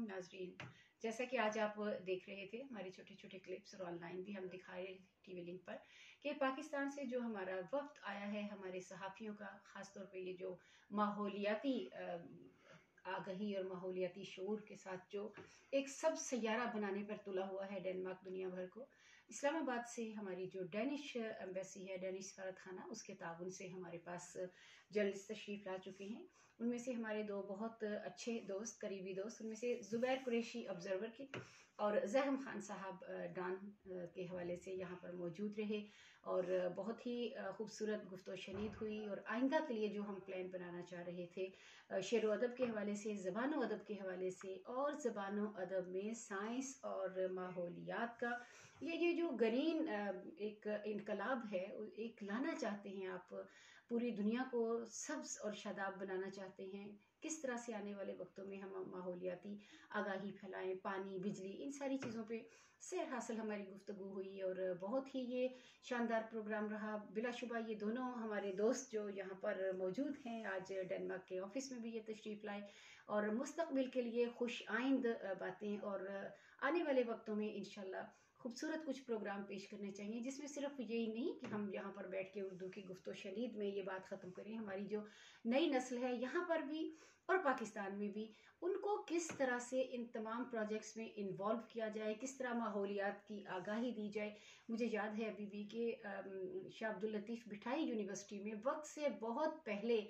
علیکم ناظرین، جیسا کہ آج آپ دیکھ رہے تھے ہمارے چھوٹے چھوٹے کلپس اور آن لائن بھی ہم دکھائے ٹی وی لنک پر کہ پاکستان سے جو ہمارا وفد آیا ہے ہمارے صحافیوں کا، خاص طور پہ یہ جو ماحولیاتی آگہی اور ماحولیاتی شعور کے ساتھ جو ایک سب سیارہ بنانے پر تلا ہوا ہے ڈنمارک دنیا بھر کو، اسلام آباد سے ہماری جو ڈینش ایمبیسی ہے، ڈینش سفارت خانہ، اس کے تعاون سے ہمارے پاس جرنلسٹ تشریف لا چکے ہیں۔ ان میں سے ہمارے دو بہت اچھے دوست، قریبی دوست، ان میں سے زبیر قریشی آبزرور کے اور زحم خان صاحب ڈان کے حوالے سے یہاں پر موجود رہے اور بہت ہی خوبصورت گفت و شنید ہوئی، اور آئندہ کے لیے جو ہم پلان بنانا چاہ رہے تھے شعر و ادب کے حوالے سے، زبان و ادب کے حوالے سے، اور زبان و ادب میں سائنس اور ماحولیات کا یہ جو گرین ایک انقلاب ہے، ایک لانا چاہتے ہیں آپ، پوری دنیا کو سبز اور شاداب بنانا چاہتے ہیں، کس طرح سے آنے والے وقتوں میں ہم ماحولیاتی آگاہی پھیلائیں، پانی، بجلی، ان ساری چیزوں پہ سیر حاصل ہماری گفتگو ہوئی اور بہت ہی یہ شاندار پروگرام رہا۔ بلا شبہ یہ دونوں ہمارے دوست جو یہاں پر موجود ہیں آج ڈنمارک کے آفس میں بھی یہ تشریف لائے اور مستقبل کے لیے خوش آئند باتیں اور آنے والے وقتوں میں انشاءاللہ خوبصورت کچھ پروگرام پیش کرنے چاہیے، جس میں صرف یہی نہیں کہ ہم یہاں پر بیٹھ کے اردو کی گفت و شنید میں یہ بات ختم کریں، ہماری جو نئی نسل ہے یہاں پر بھی اور پاکستان میں بھی ان کو کس طرح سے ان تمام پروجیکٹس میں انوالو کیا جائے، کس طرح ماحولیات کی آگاہی دی جائے۔ مجھے یاد ہے ابھی بھی کہ شاہ عبداللطیف بھٹائی یونیورسٹی میں وقت سے بہت پہلے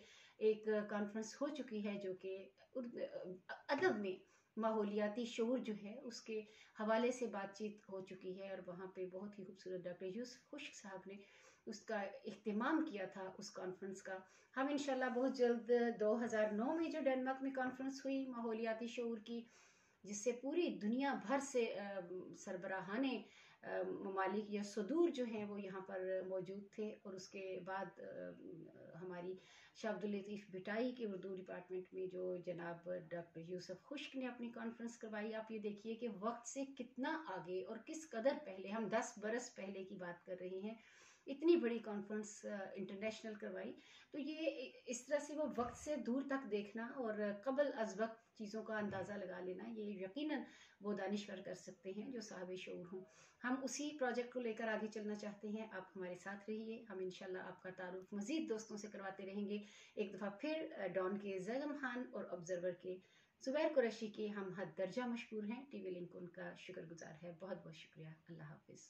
ایک کانفرنس ہو چکی ہے جو کہ ادب میں ماحولیاتی شعور جو ہے اس کے حوالے سے بات چیت ہو چکی ہے، اور وہاں پہ بہت ہی خوبصورت ڈاکٹر یوسف خشک صاحب نے اس کا اہتمام کیا تھا اس کانفرنس کا۔ ہم انشاءاللہ بہت جلد 2009 میں جو ڈنمارک میں کانفرنس ہوئی ماحولیاتی شعور کی، جس سے پوری دنیا بھر سے سربراہان ممالک یا صدور جو ہیں وہ یہاں پر موجود تھے، اور اس کے بعد ہماری شاہ عبداللطیف بھٹائی کے اردو ڈپارٹمنٹ میں جو جناب ڈاکٹر یوسف خشک نے اپنی کانفرنس کروائی۔ آپ یہ دیکھیے کہ وقت سے کتنا آگے اور کس قدر پہلے، ہم 10 برس پہلے کی بات کر رہے ہیں، اتنی بڑی کانفرنس انٹرنیشنل کروائی۔ تو یہ اس طرح سے وہ وقت سے دور تک دیکھنا اور قبل از وقت چیزوں کا اندازہ لگا لینا، یہ یقیناً وہ دانشور کر سکتے ہیں جو صاحب شعور ہوں۔ ہم اسی پروجیکٹ کو لے کر آگے چلنا چاہتے ہیں، آپ ہمارے ساتھ رہیے، ہم انشاءاللہ آپ کا تعارف مزید دوستوں سے کرواتے رہیں گے۔ ایک دفعہ پھر ڈان کے زیغم خان اور آبزرور کے زبیر قریشی کے ہم حد درجہ مشکور ہیں، ٹی وی لنک ان کا شکر گزار ہے۔ بہت بہت شکریہ، اللہ حافظ۔